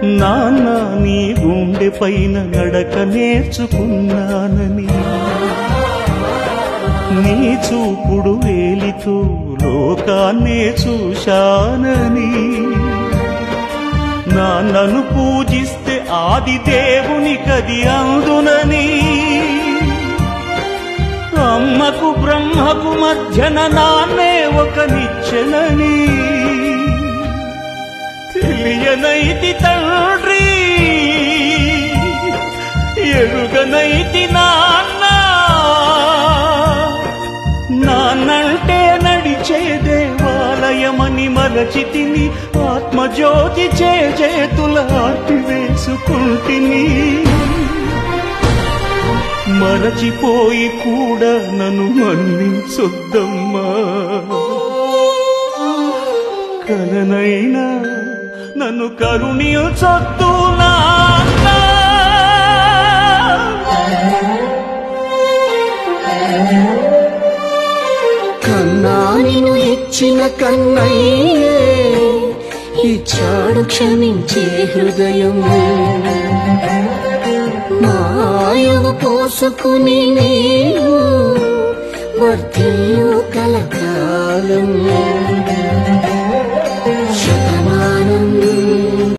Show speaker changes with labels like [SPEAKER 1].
[SPEAKER 1] నాన్న నీ గుండె పైన నడక నేర్చుకున్నానని, నీ చూపుడు వేలితో లోకాన్నే చూశానని, నాన్నను పూజిస్తే ఆది దేవునికది అందునని, అమ్మకు బ్రహ్మకు మధ్యన నాన్నే ఒక నిచ్చెనని తెలియనైతి తండ్రి, ఎరుగనైతి నాన్న. నాన్నంటే నడిచే దేవాలయమని మరచితిని, ఆత్మజ్యోతి చేతుల ఆర్తి వేసుకుంటిని. మరచిపోయి కూడా నన్ను మన్నించొద్దమ్మా, కలనైనా నన్ను కరుణించొద్దు నాన్న.
[SPEAKER 2] కన్నా నిన్ను ఇచ్చిన కన్నయ్యే ఇచ్చాడు క్షమించే హృదయం, మాయవ పోసుకుని నీవు వర్ధిల్లు కలకాలం.